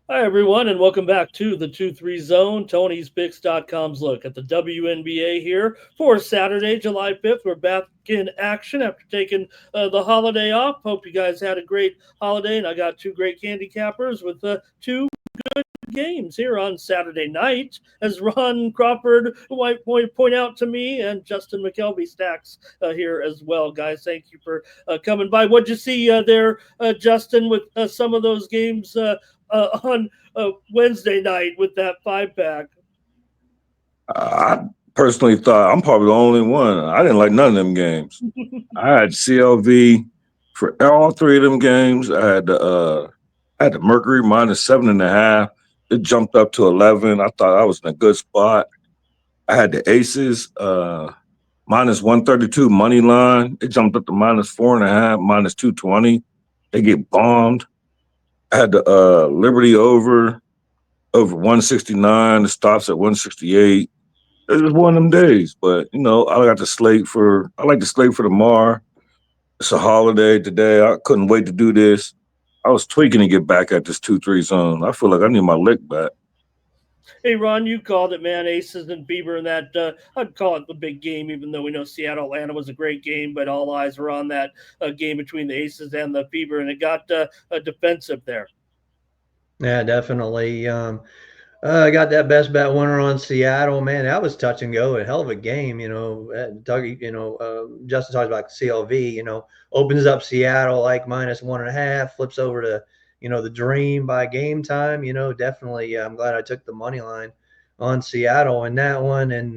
Hi, everyone, and welcome back to the 2-3 Zone. Tony'sPicks.com's look at the WNBA here for Saturday, July 5th. We're back in action after taking the holiday off. Hope you guys had a great holiday, and I got two great candy cappers with two games here on Saturday night, as Ron Crawford might point out to me, and Justin Mcelvy stacks here as well. Guys, thank you for coming by. What'd you see there, Justin, with some of those games on Wednesday night with that 5 pack? I personally thought I'm probably the only one. I didn't like none of them games. I had CLV for all three of them games. I had the Mercury minus 7.5. It jumped up to 11. I thought I was in a good spot. I had the Aces minus 132 money line. It jumped up to minus 4.5, minus 220. They get bombed. I had the Liberty over 169. It stops at 168. It's just one of them days. But I like the slate for tomorrow. It's a holiday today. I couldn't wait to do this. I was tweaking to get back at this 2-3 zone. I feel like I need my lick back. Hey, Ron, you called it, man. Aces and Beaver, and that I'd call it the big game, even though we know Seattle Atlanta was a great game, but all eyes were on that game between the Aces and the Beaver, and it got defensive there. Yeah, definitely. I got that best bet winner on Seattle. Man, that was touch and go. A hell of a game. Doug. Justin talks about CLV. Opens up Seattle like minus 1.5, flips over to the Dream by game time. Definitely. I'm glad I took the money line on Seattle in that one. And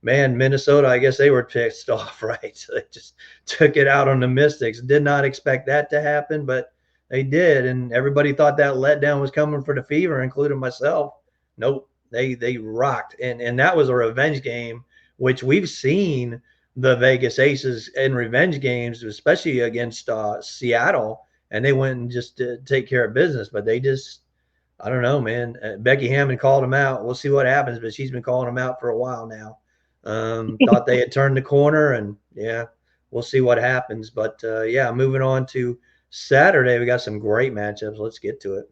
man, Minnesota, I guess they were pissed off, right? So they just took it out on the Mystics. Did not expect that to happen, but they did, and everybody thought that letdown was coming for the Fever, including myself. Nope, they rocked, and that was a revenge game, which we've seen the Vegas Aces in revenge games, especially against Seattle, and they went and just take care of business. But they just, I don't know, man. Becky Hammond called them out. We'll see what happens, but she's been calling them out for a while now. Thought they had turned the corner, and yeah, we'll see what happens. But yeah, moving on to Saturday, we got some great matchups. Let's get to it.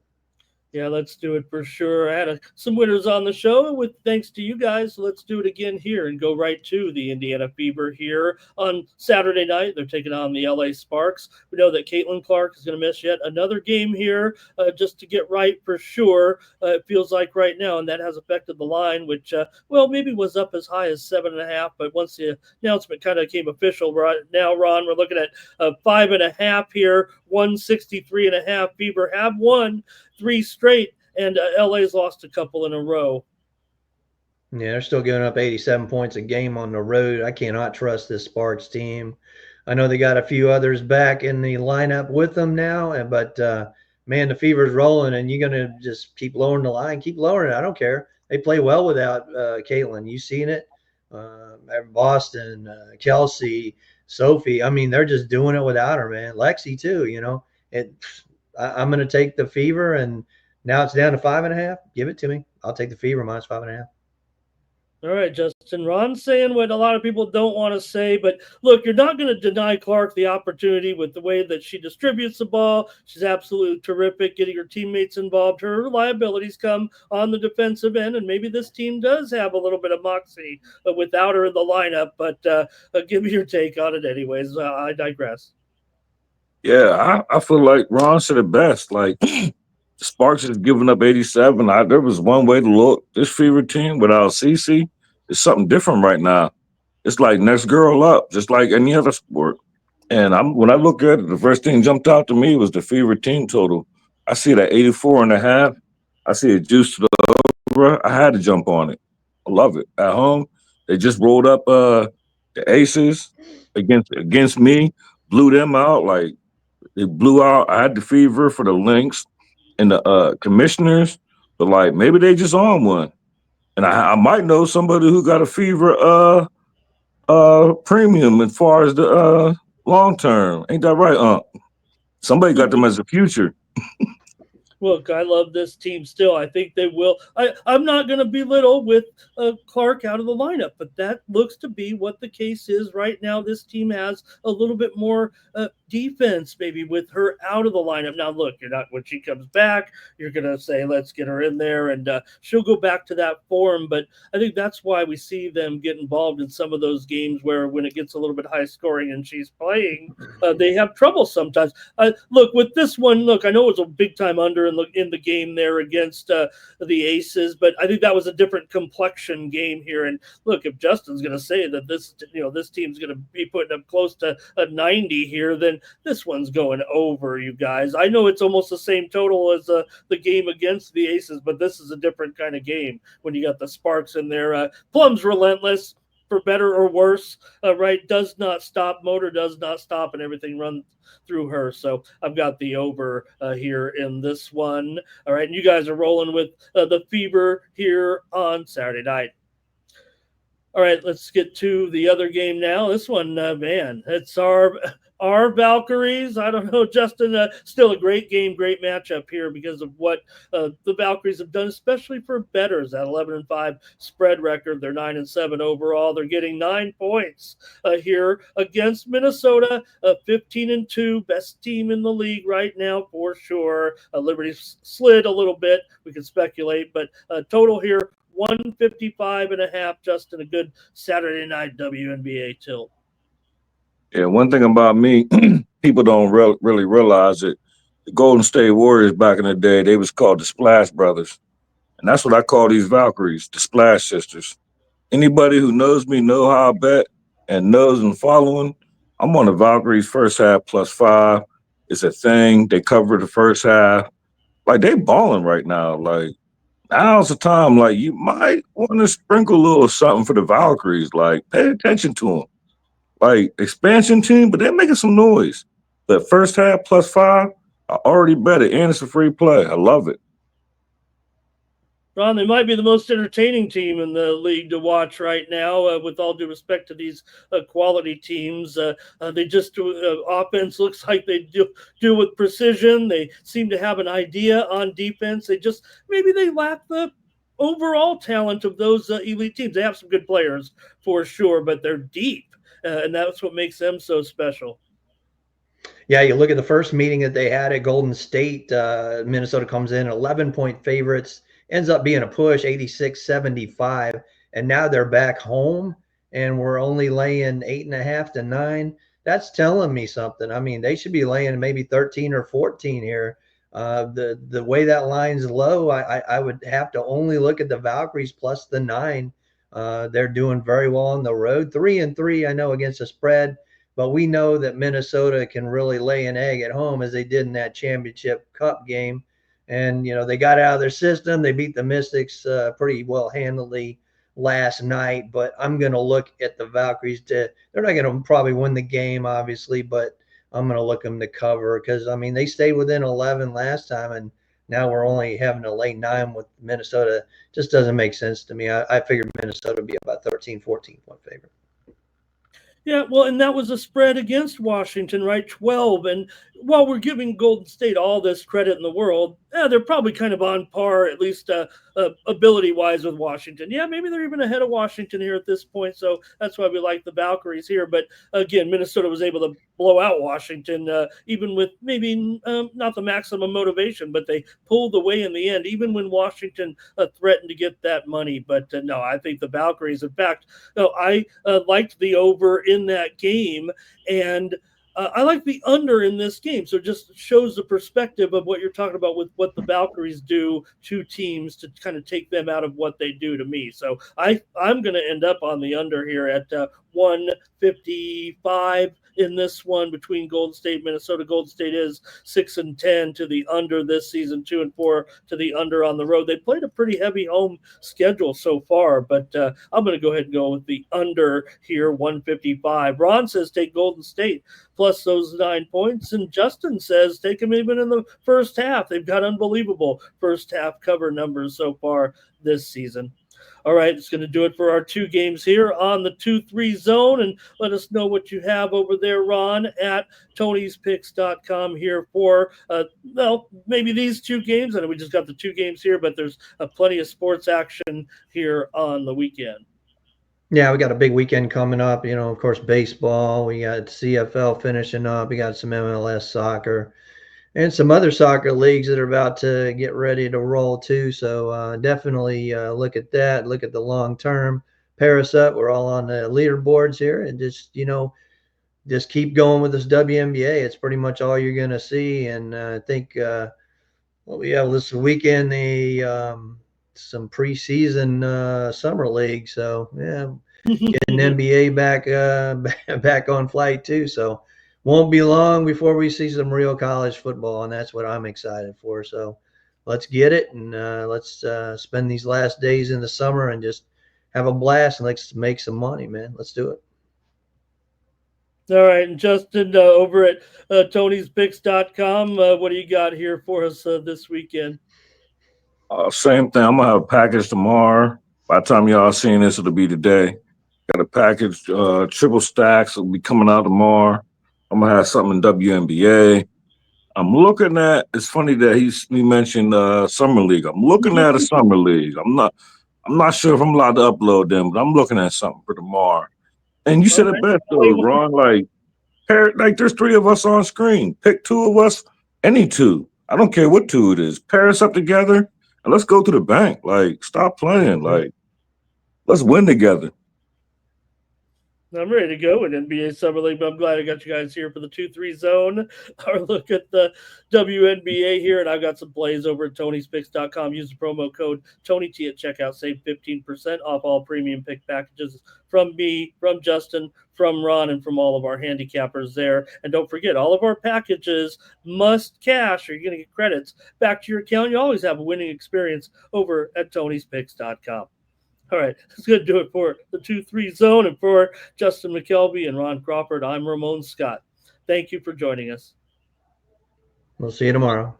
Yeah, let's do it for sure. I had some winners on the show with thanks to you guys. So let's do it again here and go right to the Indiana Fever here on Saturday night. They're taking on the LA Sparks. We know that Caitlin Clark is going to miss yet another game here just to get right for sure. It feels like right now, and that has affected the line, which, maybe was up as high as 7.5. But once the announcement kind of came official, right now, Ron, we're looking at 5.5 here, 163.5. Fever have won 3 straight, and LA's lost a couple in a row. Yeah, they're still giving up 87 points a game on the road. I cannot trust this Sparks team. I know they got a few others back in the lineup with them now, but man, the Fever's rolling, and you're going to just keep lowering the line, keep lowering it. I don't care. They play well without Caitlin. You seen it? Boston, Kelsey, Sophie. I mean, they're just doing it without her, man. Lexi too. I'm going to take the Fever, and now it's down to 5.5. Give it to me. I'll take the Fever minus 5.5. All right, Justin. Ron's saying what a lot of people don't want to say, but look, you're not going to deny Clark the opportunity with the way that she distributes the ball. She's absolutely terrific, getting her teammates involved. Her reliabilities come on the defensive end, and maybe this team does have a little bit of moxie without her in the lineup, but give me your take on it anyways. I digress. Yeah, I feel like Ron said it best. Like Sparks is giving up 87. There was one way to look. This Fever team without CC is something different right now. It's like next girl up, just like any other sport. And when I look at it, the first thing jumped out to me was the Fever team total. I see that 84.5. I see it juiced to the over. I had to jump on it. I love it. At home, they just rolled up the Aces against me, blew them out. Like they blew out. I had the Fever for the Lynx and the commissioners, but like maybe they just on one. And I might know somebody who got a Fever premium as far as the long term. Ain't that right, Somebody got them as a future. Look, I love this team still. I think they will. I'm not going to belittle with Clark out of the lineup, but that looks to be what the case is right now. This team has a little bit more defense, maybe with her out of the lineup. Now, look, you're not when she comes back, you're going to say, let's get her in there, and she'll go back to that form. But I think that's why we see them get involved in some of those games where when it gets a little bit high scoring and she's playing, they have trouble sometimes. Look, with this one, look, I know it was a big time under in the game there against the Aces, but I think that was a different complexion game here. And look, if Justin's going to say that this team's going to be putting up close to a 90 here, then this one's going over, you guys. I know it's almost the same total as the game against the Aces, but this is a different kind of game when you got the Sparks in there. Plum's relentless, for better or worse, right? Does not stop, motor does not stop, and everything runs through her. So I've got the over here in this one. All right, and you guys are rolling with the Fever here on Saturday night. All right, let's get to the other game now. This one, man, it's our Valkyries. I don't know, Justin. Still a great game, great matchup here because of what the Valkyries have done, especially for bettors. That 11-5 spread record. They're 9-7 overall. They're getting 9 points here against Minnesota. 15-2, best team in the league right now for sure. Liberty slid a little bit. We can speculate, but total here 155.5. Justin, a good Saturday night WNBA tilt. Yeah, one thing about me, people don't really realize it. The Golden State Warriors back in the day, they was called the Splash Brothers. And that's what I call these Valkyries, the Splash Sisters. Anybody who knows me know how I bet and knows and following. I'm on the Valkyries first half +5. It's a thing. They cover the first half. Like, they balling right now. Like, now's the time. Like, you might want to sprinkle a little something for the Valkyries. Like, pay attention to them. Like, expansion team, but they're making some noise. The first half +5, I already bet it, and it's a free play. I love it. Ron, they might be the most entertaining team in the league to watch right now, with all due respect to these quality teams. They just offense looks like they do with precision. They seem to have an idea on defense. Maybe they lack the overall talent of those elite teams. They have some good players for sure, but they're deep, and that's what makes them so special. Yeah, you look at the first meeting that they had at Golden State. Minnesota comes in 11-point favorites, ends up being a push, 86-75, and now they're back home, and we're only laying 8.5 to 9. That's telling me something. I mean, they should be laying maybe 13 or 14 here. The way that line's low, I would have to only look at the Valkyries plus the 9. They're doing very well on the road, 3-3. I know against the spread. But we know that Minnesota can really lay an egg at home as they did in that championship cup game. And, they got out of their system. They beat the Mystics pretty well handily last night. But I'm going to look at the Valkyries. They're not going to probably win the game, obviously, but I'm going to look them to cover because, they stayed within 11 last time. And now we're only having to lay 9 with Minnesota. Just doesn't make sense to me. I figured Minnesota would be about 13, 14-point favorite. Yeah, well, and that was a spread against Washington, right? 12. And while we're giving Golden State all this credit in the world, they're probably kind of on par, at least ability-wise, with Washington. Yeah, maybe they're even ahead of Washington here at this point, so that's why we like the Valkyries here. But again, Minnesota was able to blow out Washington, even with maybe not the maximum motivation, but they pulled away in the end, even when Washington threatened to get that money. But no, I think the Valkyries, in fact, I liked the over in that game, and I like the under in this game. So it just shows the perspective of what you're talking about with what the Valkyries do to teams to kind of take them out of what they do to me. So I'm going to end up on the under here at 155 in this one between Golden State, Minnesota. Golden State is 6-10 to the under this season, 2-4 to the under on the road. They played a pretty heavy home schedule so far, but I'm going to go ahead and go with the under here, 155. Ron says take Golden State plus those 9 points, and Justin says take them even in the first half. They've got unbelievable first half cover numbers so far this season. All right, it's going to do it for our 2 games here on the 2-3 zone. And let us know what you have over there, Ron, at Tony'sPicks.com here for, maybe these 2 games. I know we just got the 2 games here, but there's plenty of sports action here on the weekend. Yeah, we got a big weekend coming up. You know, of course, baseball. We got CFL finishing up. We got some MLS soccer and some other soccer leagues that are about to get ready to roll too. So definitely look at that. Look at the long term. Pair us up. We're all on the leaderboards here, and just keep going with this WNBA. It's pretty much all you're going to see. And I think what we have this weekend, some preseason summer league. So yeah, getting NBA back back on flight too. So won't be long before we see some real college football, and that's what I'm excited for. So let's get it, and let's spend these last days in the summer and just have a blast, and let's make some money, man. Let's do it. All right, and Justin, over at Tony'sPicks.com, what do you got here for us this weekend? Same thing. I'm gonna have a package tomorrow. By the time y'all seeing this, it'll be today. Got a package, triple stacks will be coming out tomorrow. I'm gonna have something in WNBA. I'm looking at. It's funny that he mentioned summer league. I'm looking at a summer league. I'm not sure if I'm allowed to upload them, but I'm looking at something for tomorrow. And you said it best though, Ron. Like there's three of us on screen. Pick two of us, any two. I don't care what two it is. Pair us up together and let's go to the bank. Like, stop playing. Like, let's win together. I'm ready to go in NBA Summer League, but I'm glad I got you guys here for the 2-3 zone. Our look at the WNBA here, and I've got some plays over at Tony'sPicks.com. Use the promo code TonyT at checkout. Save 15% off all premium pick packages from me, from Justin, from Ron, and from all of our handicappers there. And don't forget, all of our packages must cash, or you're going to get credits back to your account. You always have a winning experience over at Tony'sPicks.com. All right, that's going to do it for the 2-3 zone. And for Justin McKelvey and Ron Crawford, I'm Ramon Scott. Thank you for joining us. We'll see you tomorrow.